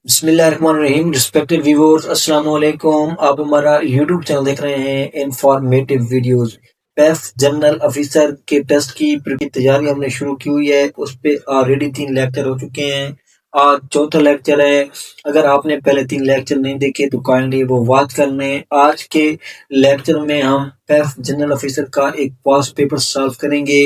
बिस्मिल्लाहिर्रहमानिर्रहीम respected viewers अस्सलाम वालेकुम। आप हमारा यूट्यूब चैनल देख रहे हैं informative videos. PAF general officer के टेस्ट की तैयारी हमने शुरू की हुई है। उस पे ऑलरेडी 3 लेक्चर हो चुके हैं। आज चौथा लेक्चर है। अगर आपने पहले 3 लेक्चर नहीं देखे तो काइंडली वो वॉच कर लें। आज के लेक्चर में हम पैफ जनरल ऑफिसर का एक पास्ट पेपर सॉल्व करेंगे।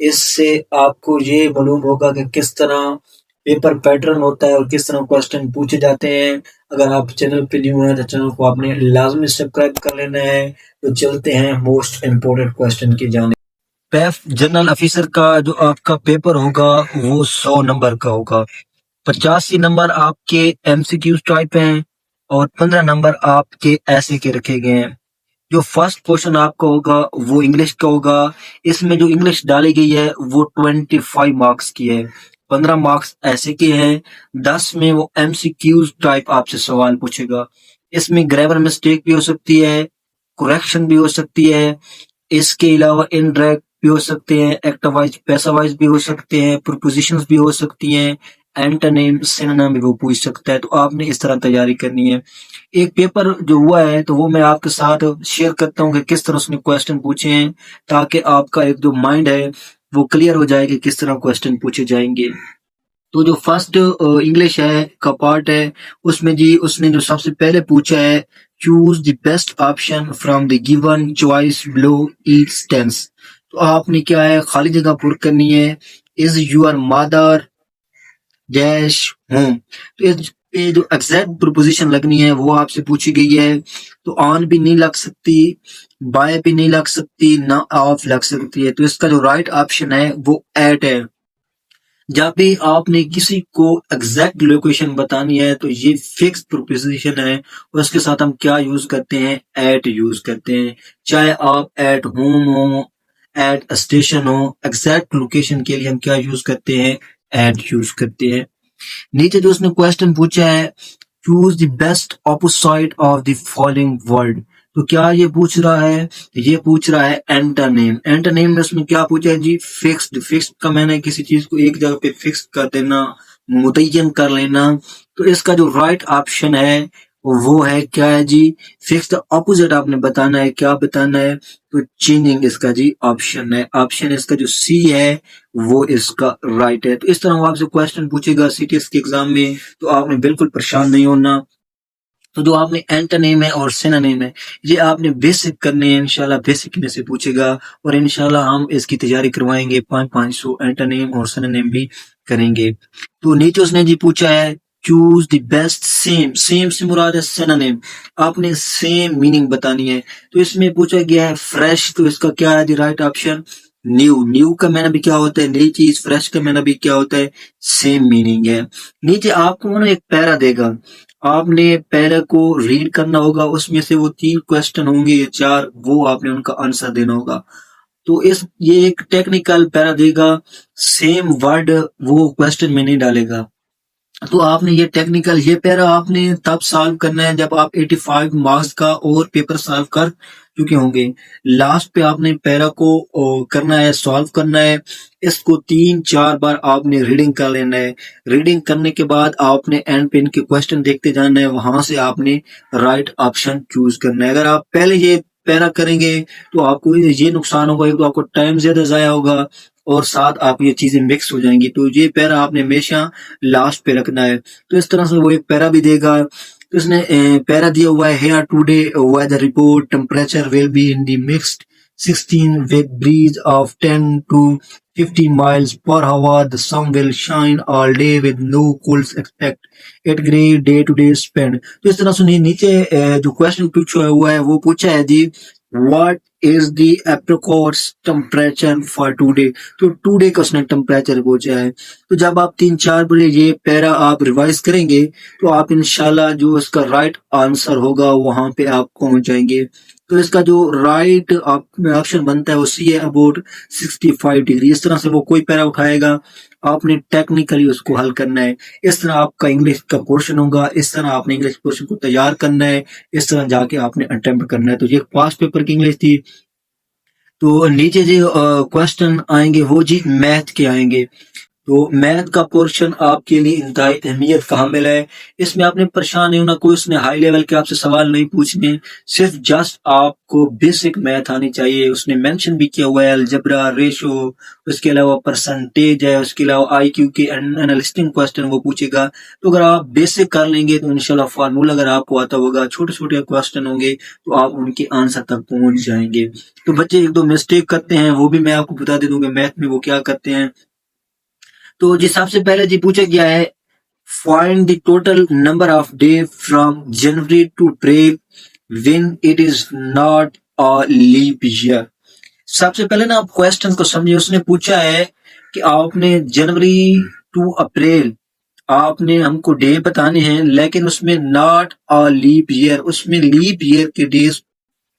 इससे आपको ये मालूम होगा कि किस तरह पेपर पैटर्न होता है और किस तरह क्वेश्चन पूछे जाते हैं। अगर आप चैनल पे न्यू हैं तो चैनल को आपने लाजमी सब्सक्राइब कर लेना है। तो चलते हैं मोस्ट इम्पोर्टेंट क्वेश्चन की जाने। पैफ जनरल ऑफिसर का जो आपका पेपर होगा वो 100 नंबर का होगा। 85 नंबर आपके एमसीक्यू टाइप हैं और 15 नंबर आपके ऐसे के रखे गए हैं। जो फर्स्ट क्वेश्चन आपका होगा वो इंग्लिश का होगा। इसमें जो इंग्लिश डाली गई है वो 25 मार्क्स की है। 15 मार्क्स ऐसे के हैं। 10 में वो एमसीक्यूज टाइप आपसे सवाल पूछेगा। इसमें ग्रामर मिस्टेक भी हो सकती है, करेक्शन भी हो सकती है। इसके अलावा इनडायरेक्ट भी हो सकते हैं, एक्टिव वाइज पैसिव वाइज भी हो सकते हैं, प्रीपोजिशंस भी हो सकती हैं, एंटोनिम सिनोनिम भी वो पूछ सकता है। तो आपने इस तरह तैयारी करनी है। एक पेपर जो हुआ है तो वो मैं आपके साथ शेयर करता हूँ कि किस तरह उसने क्वेश्चन पूछे हैं, ताकि आपका एक जो माइंड है वो क्लियर हो जाए कि किस तरह क्वेश्चन पूछे जाएंगे। तो जो फर्स्ट इंग्लिश है का पार्ट है उसमें जी उसने जो सबसे पहले पूछा है, choose the best option from the given choice below each tense. तो आपने क्या है, खाली जगह पुर करनी है। Is your mother dash home. तो ये जो एग्जैक्ट प्रोपोजिशन लगनी है वो आपसे पूछी गई है। तो ऑन भी नहीं लग सकती, बाय भी नहीं लग सकती, ना ऑफ लग सकती है। तो इसका जो राइट ऑप्शन है वो एट है। जब भी आपने किसी को एग्जैक्ट लोकेशन बतानी है तो ये फिक्स प्रोपोजिशन है और उसके साथ हम क्या यूज करते हैं, एट यूज करते हैं। चाहे आप एट होम हो, एट स्टेशन हो, एग्जैक्ट लोकेशन के लिए हम क्या यूज करते हैं, एट यूज करते हैं। नीचे जो उसने क्वेश्चन पूछा है, choose the best opposite of the following word. तो क्या ये पूछ रहा है, ये पूछ रहा है एंटोनिम। एंटोनिम में उसमें क्या पूछा है जी, फिक्स्ड। फिक्स्ड का मैंने किसी चीज को एक जगह पे फिक्स कर देना, मुतय्यन कर लेना। तो इसका जो राइट ऑप्शन है वो है क्या है जी, फिक्स। ऑपोजिट आपने बताना है, क्या बताना है, तो चेंजिंग इसका जी ऑप्शन है। ऑप्शन इसका जो सी है वो इसका राइट है। तो इस तरह वो आपसे क्वेश्चन पूछेगा सीटीएस के एग्जाम में, तो आपने बिल्कुल परेशान नहीं होना। तो जो आपने एंटोनिम है और सिनोनिम है ये आपने बेसिक करने हैं। इंशाल्लाह बेसिक में से पूछेगा और इंशाल्लाह हम इसकी तैयारी करवाएंगे। 500 एंटोनिम और सिनोनिम भी करेंगे। तो नीचे उसने जी पूछा है, choose the best same. Same से मुराद है सिनोनिम। आपने सेम मीनिंग बतानी है। तो इसमें पूछा गया है फ्रेश, तो इसका क्या है the right option, new. New का मैंने भी क्या होता है, नई चीज। फ्रेश का मैंने भी क्या होता है, सेम मीनिंग है। नीचे आपको ना एक पैरा देगा, आपने पैरा को रीड करना होगा। उसमें से वो 3 क्वेश्चन होंगे या 4, वो आपने उनका आंसर देना होगा। तो इस ये एक टेक्निकल पैरा देगा, सेम वर्ड वो क्वेश्चन में नहीं डालेगा। तो आपने ये टेक्निकल ये पैरा आपने तब सॉल्व करना है जब आप 85 मार्क्स का और पेपर सॉल्व कर चुके होंगे। लास्ट पे आपने पैरा को करना है, सॉल्व करना है। इसको 3-4 बार आपने रीडिंग कर लेना है। रीडिंग करने के बाद आपने एंड पे इनके क्वेश्चन देखते जाना है, वहां से आपने राइट ऑप्शन चूज करना है। अगर आप पहले ये पैरा करेंगे तो आपको ये नुकसान होगा, एक तो आपको टाइम ज्यादा जाया होगा और साथ आप ये चीजें मिक्स हो जाएंगी। तो ये पैरा आपने हमेशा लास्ट पे रखना है। तो इस तरह से वो एक पैरा भी देगा। तो इसने पैरा दिया हुआ है, here today weather report, temperature will be in the mixed 16 with breeze of 10 to 15 miles per hour. The sun will shine all day with no cools expect it great day to day spend. तो इस तरह से नीचे जो question पूछा हुआ है वो पूछा है जी, what is the apricots temperature for today. तो टुडे का उसने टेम्परेचर पूछा है। तो जब आप 3-4 बार ये पैरा आप रिवाइज करेंगे तो आप इंशाल्लाह जो इसका राइट आंसर होगा वहां पे आप पहुंच जाएंगे। तो इसका जो राइट ऑप्शन बनता है वो सी है, अबाउट 65 डिग्री। इस तरह से वो कोई पैरा उठाएगा, आपने टेक्निकली उसको हल करना है। इस तरह आपका इंग्लिश का पोर्शन होगा, इस तरह आपने इंग्लिश पोर्शन को तैयार करना है, इस तरह जाके आपने अटेम्प्ट करना है। तो ये पास्ट पेपर की इंग्लिश थी। तो नीचे जो क्वेश्चन आएंगे वो जी मैथ के आएंगे। तो मैथ का पोर्शन आपके लिए इंतहाई अहमियत का हामिल है। इसमें आपने परेशान नहीं होना, कोई उसने हाई लेवल के आपसे सवाल नहीं पूछने, सिर्फ जस्ट आपको बेसिक मैथ आनी चाहिए। उसने मेंशन भी किया हुआ है अलजबरा, रेशो, उसके अलावा परसेंटेज है, उसके अलावा आईक्यू के एनालिस्टिंग क्वेश्चन वो पूछेगा। तो अगर आप बेसिक कर लेंगे तो इंशाल्लाह फार्मूला अगर आपको आता होगा, छोटे छोटे क्वेश्चन होंगे तो आप उनके आंसर तक पहुंच जाएंगे। तो बच्चे एक दो मिस्टेक करते हैं, वो भी मैं आपको बता दे दूंगा मैथ में वो क्या करते हैं। तो जिस सबसे पहले जी पूछा गया है, find the total number of day from January to April when it is not a leap year. सबसे पहले ना आप क्वेश्चन को समझिए। उसने पूछा है कि आपने जनवरी टू अप्रैल आपने हमको डे बताने हैं, लेकिन उसमें नॉट अ लीप ईयर, उसमें लीप ईयर के डेज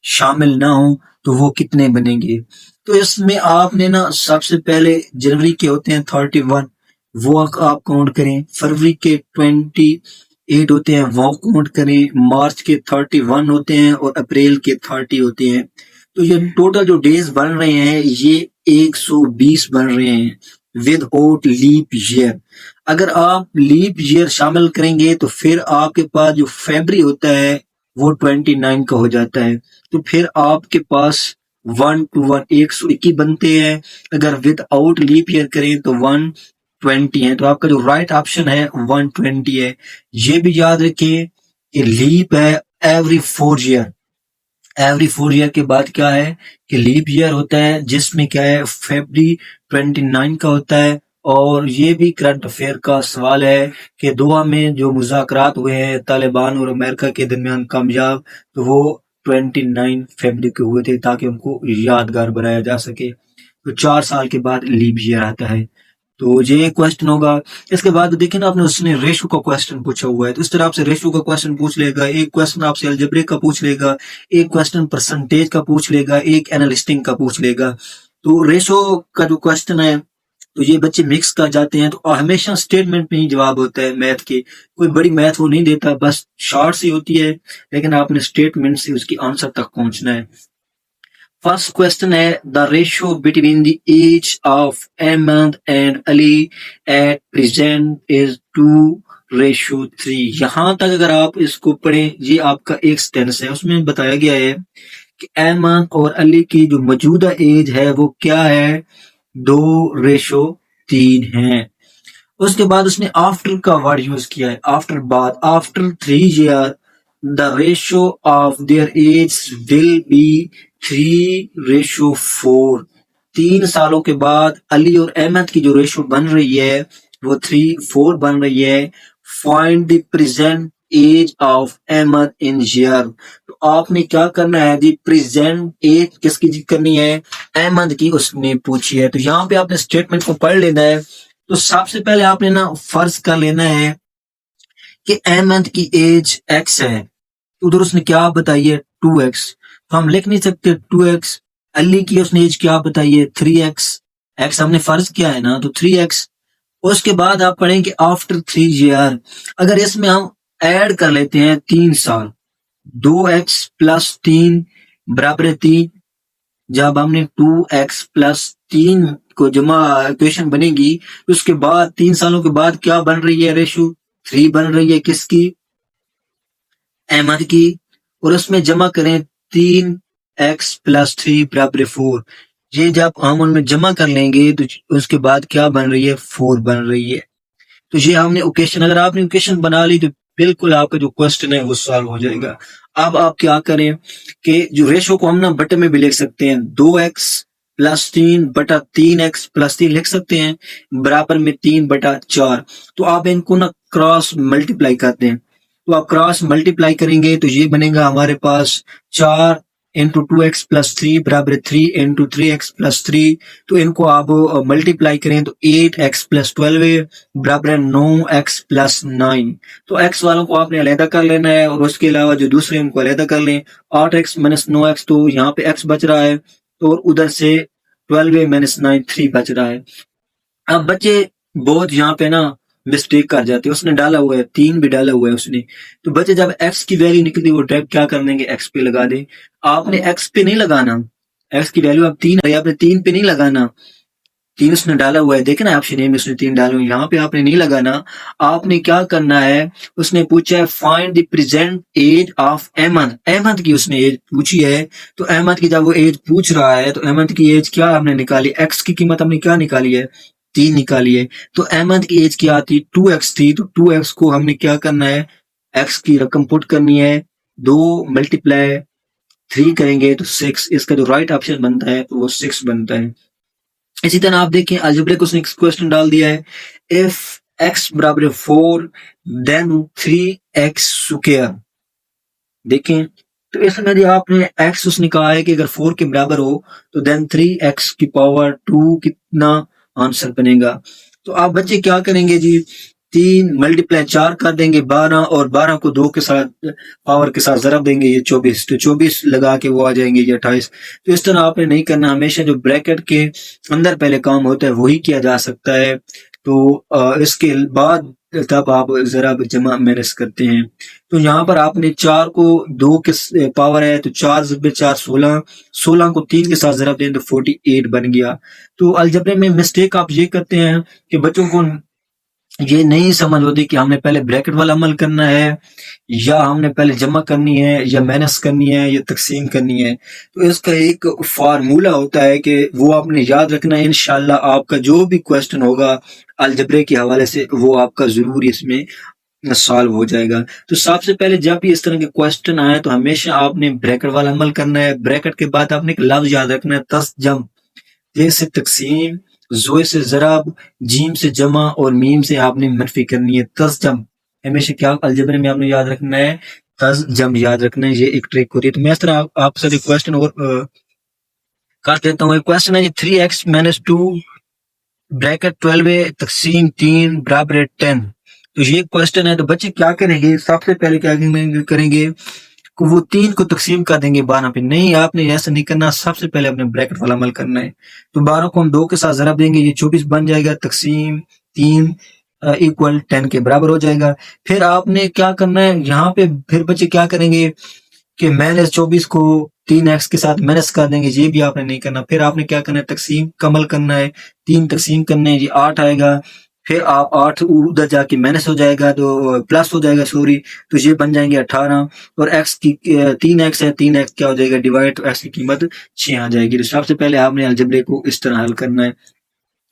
शामिल ना हो तो वो कितने बनेंगे। तो इसमें आपने ना सबसे पहले जनवरी के होते हैं 31, वो आप काउंट करें। फरवरी के 28 होते हैं, वो काउंट करें। मार्च के 31 होते हैं और अप्रैल के 30 होते हैं। तो ये टोटल जो डेज बन रहे हैं ये 120 बन रहे हैं विद आउट लीप ईयर। अगर आप लीप ईयर शामिल करेंगे तो फिर आपके पास जो फरवरी होता है वो 29 का हो जाता है। तो फिर आपके पास 1 to 1 121 बनते हैं। अगर विद आउट लीप ईयर करें तो 120 है। तो आपका जो राइट ऑप्शन है 120 है। ये भी याद रखें कि लीप है एवरी 4 ईयर के बाद क्या है कि लीप ईयर होता है, जिसमें क्या है फरवरी 29 का होता है। और ये भी करंट अफेयर का सवाल है कि दोहा में जो मुज़ाकरात हुए हैं तालिबान और अमेरिका के दरमियान कामयाब, तो वो 29 फरवरी को हुए थे ताकि उनको यादगार बनाया जा सके। तो 4 साल के बाद लीप ईयर आता है। तो ये क्वेश्चन होगा। इसके बाद देखिए ना, आपने उसने रेशो का क्वेश्चन पूछा हुआ है, तो इस तरह आपसे रेशो का क्वेश्चन पूछ लेगा, एक क्वेश्चन आपसे अलजेब्रिक का पूछ लेगा, एक क्वेश्चन परसेंटेज का पूछ लेगा, एक एनालिस्टिंग का पूछ लेगा। तो रेशो का जो क्वेश्चन है तो ये बच्चे मिक्स कर जाते हैं, तो हमेशा स्टेटमेंट में ही जवाब होता है मैथ के। कोई बड़ी मैथ वो नहीं देता, बस शॉर्ट सी होती है, लेकिन आपने स्टेटमेंट से उसकी आंसर तक पहुंचना है। फर्स्ट क्वेश्चन है the ratio between the age of Ahmad and Ali at present is 2:3। यहां तक अगर आप इसको पढ़ें, ये आपका एक सेंटेंस है, उसमें बताया गया है कि अहमद और अली की जो मौजूदा एज है वो क्या है, 2:3 है। उसके बाद उसने आफ्टर का वर्ड यूज किया है, आफ्टर बाद, after 3 years the ratio of their age will be 3:4। 3 सालों के बाद अली और अहमद की जो रेशियो बन रही है वो 3:4 बन रही है। Find the present age of Ahmad in year. तो आपने क्या करना है जी, प्रेजेंट एज किसकी जी करनी है, अहमद की उसने पूछी है। तो यहाँ पे आपने स्टेटमेंट को पढ़ लेना है। तो सबसे पहले आपने ना फर्ज कर लेना है कि अहमद की एज x है, तो उधर उसने क्या बताई है 2x, तो हम लिख नहीं सकते 2x। अली की उसने एज क्या बताई है 3x, x हमने फर्ज किया है ना, तो 3x। उसके बाद आप पढ़ेंगे आफ्टर 3 year, अगर इसमें हम ऐड कर लेते हैं 3 साल, 2x+3 बराबर है 3। जब हमने 2x+3 को जमा इक्वेशन बनेगी, उसके बाद 3 सालों के बाद क्या बन रही है रेशो, 3 बन रही है किसकी, अहमद की। और उसमें जमा करें 3x+3 बराबर 4। ये जब हम उनमें जमा कर लेंगे तो उसके बाद क्या बन रही है, 4 बन रही है। तो ये हमने ओकेशन, अगर आपने ओकेशन बना ली तो बिल्कुल आपका जो क्वेश्चन है वो सॉल्व हो जाएगा। अब आप क्या करें कि जो रेशो को हम ना बटे में भी लिख सकते हैं, 2x+3 बटा 3x+3 लिख सकते हैं, बराबर में 3/4। तो आप इनको ना क्रॉस मल्टीप्लाई करते हैं, तो आप क्रॉस मल्टीप्लाई करेंगे तो ये बनेगा हमारे पास 4 इंटू 2x+3 बराबर 3 इंटू 3x+3। तो इनको आप मल्टीप्लाई करें तो 8x+12 बराबर 9x+9। तो x वालों को आपने अलहदा कर लेना है और उसके अलावा जो दूसरे उनको अलहदा कर लें। 8x - 9x, तो यहाँ पे x बच रहा है, तो उधर से 12 - 9 3 बच रहा है। अब बच्चे बहुत यहाँ पे ना मिस्टेक कर जाते हैं, उसने डाला हुआ है 3 भी डाला हुआ है उसने। तो बच्चे जब x की वैल्यू निकली वो डायरेक्ट क्या कर देंगे, x पे लगा दे। आपने x पे नहीं लगाना, x की वैल्यू अब 3 है, आपने 3 पे नहीं लगाना, 3 उसने डाला हुआ है, देखे ना ऑप्शन ए में उसने 3 डाले हुए हैं, यहाँ पे आपने नहीं लगाना। आपने क्या करना है, उसने पूछा है find the present age of Ahmad. Ahmad की उसने एज पूछी है, तो अहमद की जब वो एज पूछ रहा है तो अहमद की एज क्या हमने निकाली, एक्स की कीमत हमने क्या निकाली है, 3 निकाली है। तो अहमद की एज क्या थी, 2x थी, तो 2x को हमने क्या करना है, एक्स की रकम पुट करनी है, 2 मल्टीप्लाई 3 करेंगे तो 6, इसका जो राइट ऑप्शन बनता है वो 6 बनता है। इसी तरह आप देखें अलजेब्रिक उसने क्वेश्चन डाल दिया है, इफ x बराबर 4 देन 3x स्क्वायर। देखें तो इसमें यदि आपने x उसने कहा है कि अगर 4 के बराबर हो तो देन 3x की पावर 2 कितना आंसर बनेगा। तो आप बच्चे क्या करेंगे जी, 3 मल्टीप्लाई 4 कर देंगे 12 और 12 को 2 के साथ पावर के साथ ज़रब देंगे, ये 24, तो 24 लगा के वो आ जाएंगे ये 28। तो इस तरह आपने नहीं करना, हमेशा जो ब्रैकेट के अंदर पहले काम होता है वही किया जा सकता है। तो इसके बाद तब आप जरा जमा माइनस करते हैं। तो यहाँ पर आपने 4 को 2 के पावर है तो 4 ज़बर 4 16, 16 को 3 के साथ ज़रब दें तो 48 बन गया। तो अलजबरे में मिस्टेक आप ये करते हैं कि बच्चों को ये नहीं समझ होती कि हमने पहले ब्रैकेट वाला अमल करना है या हमने पहले जमा करनी है या माइनस करनी है या तकसीम करनी है। तो इसका एक फार्मूला होता है कि वो आपने याद रखना है। इंशाल्लाह आपका जो भी क्वेश्चन होगा अलजबरे के हवाले से वो आपका जरूर इसमें सॉल्व हो जाएगा। तो सबसे पहले जब भी इस तरह के क्वेश्चन आए तो हमेशा आपने ब्रैकेट वाला अमल करना है। ब्रैकेट के बाद आपने एक लफ्ज याद रखना है, तस्जम, ये से तकसीम, जोए से ज़रब, जीम से जमा और मीम से आपने मनफी करनी है। तस्जम हमेशा क्या अलजबरे में आपने याद रखना है, तस्जम याद रखना है, ये एक ट्रिक होती है। तो मैं इस तरह आपसे एक क्वेश्चन और कर देता हूँ। एक क्वेश्चन है जी 3x माइनस 2 ब्रैकेट 12 है तकसीम 3 बराबर है 10। तो ये क्वेश्चन है, तो बच्चे क्या करेंगे, सबसे पहले क्या करेंगे को वो 3 को तकसीम कर देंगे 12 पे। नहीं, आपने ऐसा नहीं करना, सबसे पहले अपने ब्रैकेट वाला अमल करना है। तो 12 को हम 2 के साथ ज़रब देंगे, ये 24 बन जाएगा, तकसीम 3 इक्वल 10 के बराबर हो जाएगा। फिर आपने क्या करना है यहाँ पे, फिर बच्चे क्या करेंगे कि माइनस 24 को 3x के साथ माइनस कर देंगे, ये भी आपने नहीं करना। फिर आपने क्या करना है, तकसीम कमल करना है, 3 तकसीम करने हैं, ये 8 आएगा। फिर आप 8 उधर जाके माइनस हो जाएगा तो प्लस हो जाएगा, सॉरी, तो ये बन जाएंगे 18 और x की 3x है, 3x क्या हो जाएगा डिवाइड, तो x की कीमत 6 आ जाएगी। तो सबसे पहले आपने अलजबरे को इस तरह हल करना है।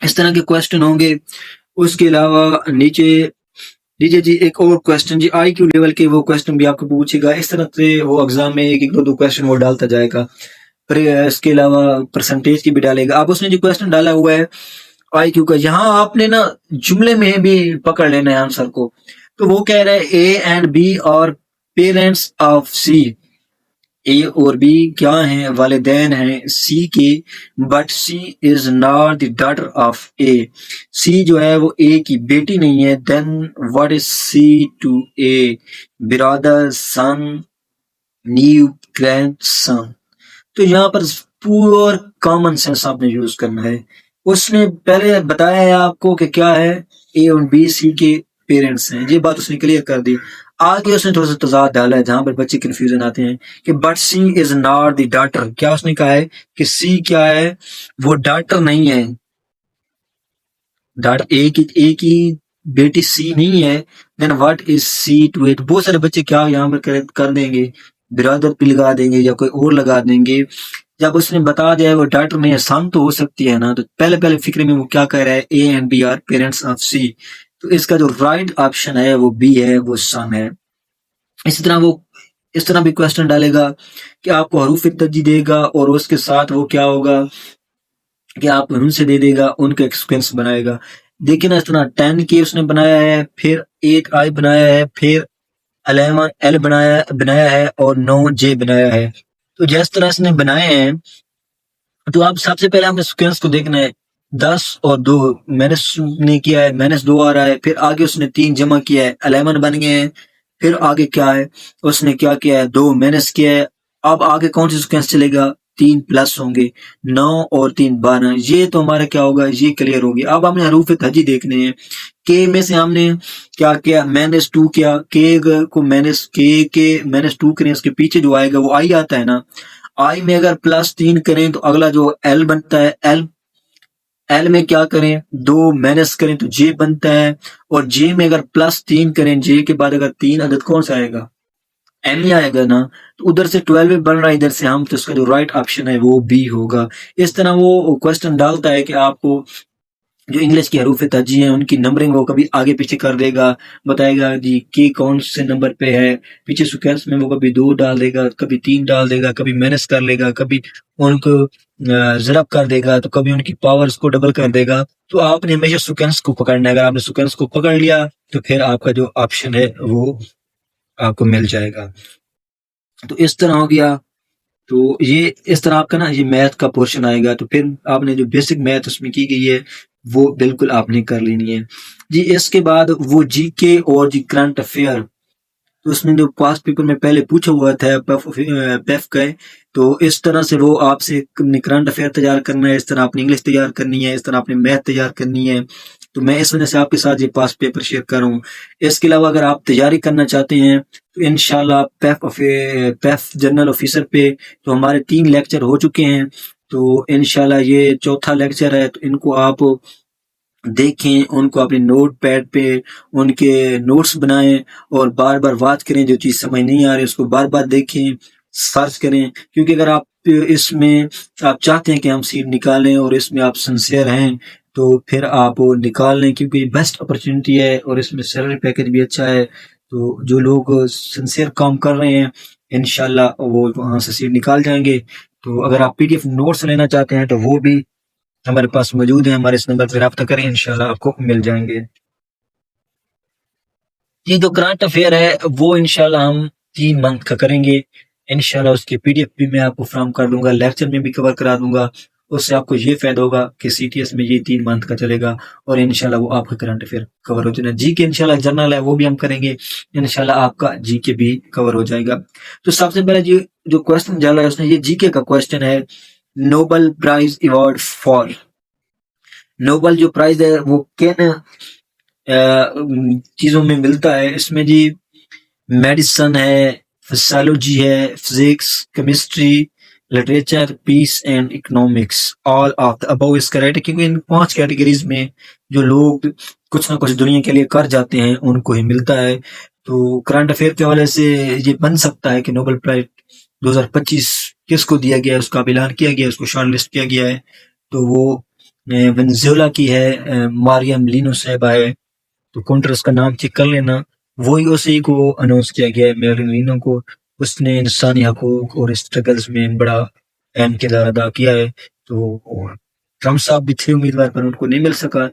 इस तरह के क्वेश्चन होंगे। उसके अलावा नीचे लीजिए जी एक और क्वेश्चन जी, IQ लेवल के वो क्वेश्चन भी आपको पूछेगा। इस तरह से वो एग्जाम में एक एक दो क्वेश्चन वो डालता जाएगा। फिर इसके अलावा परसेंटेज की भी डालेगा। अब उसने जो क्वेश्चन डाला हुआ है IQ का, यहाँ आपने ना जुमले में भी पकड़ लेना है आंसर को। तो वो कह रहा है A एंड B और पेरेंट्स ऑफ C, ए और बी क्या हैं, वालिदैन हैं सी के, but C is not the daughter of A. C जो है वो ए की बेटी नहीं है। Then what is C to A, brother, son, new grandson. तो यहाँ पर पूरा कॉमन सेंस आपने यूज करना है। उसने पहले बताया है आपको कि क्या है, ए और बी सी के पेरेंट्स हैं, ये बात उसने क्लियर कर दी। आगे उसने थोड़ा सा तजाद डाला है जहां पर बच्चे कंफ्यूजन आते हैं कि but C is not the daughter. क्या उसने कहा है कि सी क्या है, वो डॉटर नहीं है, डॉटर ए की बेटी सी नहीं है। Then what is C to it, बहुत सारे बच्चे क्या यहाँ पर कर देंगे, ब्रदर भी लगा देंगे या कोई और लगा देंगे। जब उसने बता दिया है वो डॉटर नहीं है, सन तो हो सकती है ना, तो पहले पहले फिक्र में वो क्या कह रहा है, A and B are parents of C. तो इसका जो राइट ऑप्शन है वो बी है, वो सन है। इसी तरह वो इस तरह भी क्वेश्चन डालेगा कि आपको हरूफ तरजीह देगा और उसके साथ वो क्या होगा कि आप उनसे दे देगा, उनका एक्सपेंस बनाएगा। देखिए ना, इस तरह 10 के उसने बनाया है, फिर 8i बनाया है, फिर 11l बनाया बनाया है और 9j बनाया है। तो जिस तरह इसने बनाए हैं, तो आप सबसे पहले आपने सीक्वेंस को देखना है। 10 और 2 माइनस ने किया है, -2 आ रहा है, फिर आगे उसने 3 जमा किया है, 11 बन गए हैं। फिर आगे क्या है, उसने क्या किया है, 2 माइनस किया है। अब आगे कौन सी सीक्वेंस चलेगा, 3 प्लस होंगे, 9 और 3 12। ये तो हमारा क्या होगा, ये क्लियर होगी। अब हमने हरूफ तजी देखने हैं। के में से हमने क्या किया, -2 किया, के को -2 करें, उसके पीछे जो आएगा वो आई आता है ना। आई में अगर +3 करें तो अगला जो एल बनता है, एल में क्या करें, 2 माइनस करें तो जे बनता है, और जे में अगर +3 करें, जे के बाद अगर 3 अदद कौन सा आएगा, एम ही आएगा ना। तो उधर से 12 बन रहा है, इधर से हम, तो इसका जो राइट ऑप्शन है वो बी होगा। इस तरह वो क्वेश्चन डालता है कि आपको जो इंग्लिश की हरूफ तर्जीह हैं उनकी नंबरिंग वो कभी आगे पीछे कर देगा, बताएगा जी के कौन से नंबर पे है, पीछे सिक्वेंस में वो कभी 2 डाल देगा, कभी 3 डाल देगा, कभी माइनस कर लेगा, कभी उनको ज़रब कर देगा, तो कभी उनकी पावर्स को डबल कर देगा। तो आपने हमेशा सिक्वेंस को पकड़ना है। अगर आपने सिक्वेंस को पकड़ लिया तो फिर आपका जो ऑप्शन है वो आपको मिल जाएगा। तो इस तरह हो गया। तो ये इस तरह आपका ना ये मैथ का पोर्शन आएगा। तो फिर आपने जो बेसिक मैथ उसमें की गई है वो बिल्कुल आपने कर लेनी है जी। इसके बाद वो जीके और जी करंट अफेयर, तो उसमें जो पास्ट पेपर में पहले पूछा हुआ था पेफ का है, तो इस तरह से वो आपसे करंट अफेयर तैयार करना है, इस तरह आपने इंग्लिश तैयार करनी है, इस तरह आपने मैथ तैयार करनी है। तो मैं इस वजह से आपके साथ ये पास्ट पेपर शेयर कर रहा हूँ। इसके अलावा अगर आप तैयारी करना चाहते हैं तो इंशाल्लाह पेफ जनरल ऑफिसर पे तो हमारे 3 लेक्चर हो चुके हैं। तो इंशाल्लाह ये चौथा लेक्चर है, तो इनको आप देखें, उनको अपने नोट पैड पे उनके नोट्स बनाएं और बार बार बात करें। जो चीज़ समझ नहीं आ रही उसको बार बार देखें, सर्च करें, क्योंकि अगर आप इसमें आप चाहते हैं कि हम सीट निकालें और इसमें आप सिंसियर हैं तो फिर आप वो निकाल लें, क्योंकि बेस्ट अपॉर्चुनिटी है और इसमें सैलरी पैकेज भी अच्छा है। तो जो लोग सिंसियर काम कर रहे हैं इंशाल्लाह वो वहाँ से सीट निकाल जाएंगे। तो अगर आप पीडीएफ नोट्स लेना चाहते हैं तो वो भी हमारे पास मौजूद है, हमारे इस नंबर पर रब्ता करें, इंशाल्लाह आपको मिल जाएंगे। ये जो करंट अफेयर है वो इंशाल्लाह हम 3 मंथ का करेंगे। इंशाल्लाह उसकी पीडीएफ भी मैं आपको फराहम कर दूंगा, लेक्चर में भी कवर करा दूंगा। उससे आपको ये फायदा होगा कि सीटीएस में ये 3 मंथ का चलेगा और इंशाल्लाह वो आपका करंट अफेयर कवर हो जाएगा। जीके इंशाल्लाह जनरल है वो भी हम करेंगे, इंशाल्लाह आपका जीके भी कवर हो जाएगा। तो सबसे पहले जो क्वेश्चन डाला है उसने, ये जीके का क्वेश्चन है, Nobel prize award for, Nobel जो प्राइज है वो किन चीजों में मिलता है। इसमें जी मेडिसिन है, फिजियोलॉजी है, physics, chemistry, literature, peace and economics, all of the above is correct. क्योंकि इन 5 कैटेगरीज में जो लोग कुछ ना कुछ दुनिया के लिए कर जाते हैं उनको ही मिलता है। तो करंट अफेयर के हवाले से ये बन सकता है कि नोबेल प्राइज 2025 किसको दिया गया है, उसका ऐलान किया गया है, उसको शॉर्ट लिस्ट किया गया है। तो वो वेनेजुएला की है, मारियम लिनो साहिबा है। तो काउंटर उसका नाम चेक कर लेना, वही उसी को अनाउंस किया गया है, मारियम लिनो को। उसने इंसानी हकूक और स्ट्रगल्स में बड़ा अहम किरदार अदा किया है। तो ट्रम्प साहब भी थे उम्मीदवार पर उनको नहीं मिल सका।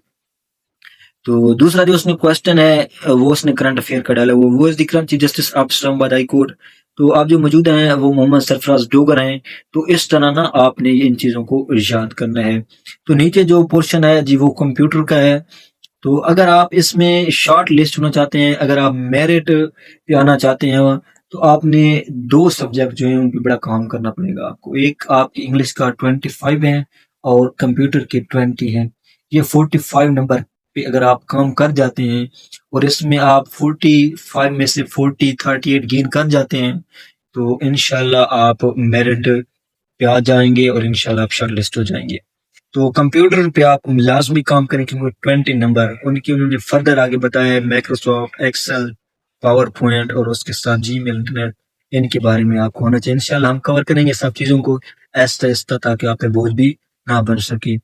तो दूसरा जो उसने क्वेश्चन है वो उसने करंट अफेयर का डाला, वो is the current chief justice of Islamabad high court. तो आप जो मौजूद हैं वो मोहम्मद सरफराज डोगर हैं। तो इस तरह ना आपने इन चीजों को याद करना है। तो नीचे जो पोर्शन है जी वो कंप्यूटर का है। तो अगर आप इसमें शॉर्ट लिस्ट होना चाहते हैं, अगर आप मेरिट पे आना चाहते हैं, तो आपने 2 सब्जेक्ट जो हैं उन पे बड़ा काम करना पड़ेगा आपको। एक आपकी इंग्लिश का 25 है और कंप्यूटर के 20 हैं। ये 45 नंबर पे अगर आप काम कर जाते हैं और इसमें आप 45 में से 38 गेन कर जाते हैं तो इंशाल्लाह आप मेरिट पे आ जाएंगे और इंशाल्लाह आप शॉर्ट लिस्ट हो जाएंगे। तो कंप्यूटर पे आप लाजमी काम करें क्योंकि 20 नंबर उनकी उन्होंने फर्दर आगे बताया है, माइक्रोसॉफ्ट एक्सेल, पावर पॉइंट और उसके साथ जीमेल, इंटरनेट, इनके बारे में आपको होना चाहिए। इंशाल्लाह हम कवर करेंगे सब चीज़ों को आहिस्ता आहिस्ता ताकि आप पे बोझ भी ना बन सके।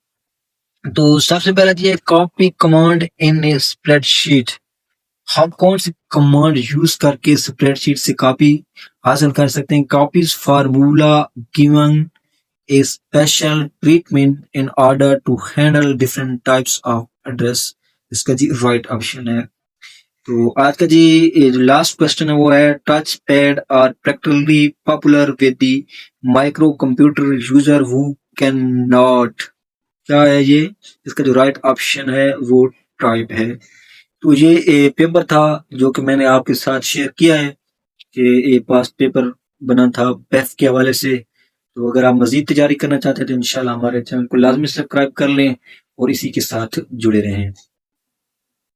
तो सबसे पहला ये copy command in A spreadsheet, हम कौन सी कमांड यूज करके स्प्रेडशीट से कॉपी हासिल कर सकते हैं। Copies formula given a special treatment in order to handle different types of address, इसका जी राइट ऑप्शन है। तो आज का जी जो लास्ट क्वेश्चन है वो है, touch pad are practically popular with the micro computer user who can not, क्या है ये, इसका जो राइट ऑप्शन है वो टाइप है। तो ये पेपर था जो कि मैंने आपके साथ शेयर किया है कि ये पास्ट पेपर बना था पेफ के हवाले से। तो अगर आप मजीद तैयारी करना चाहते हैं तो इंशाल्लाह हमारे चैनल को लाजमी सब्सक्राइब कर लें और इसी के साथ जुड़े रहें।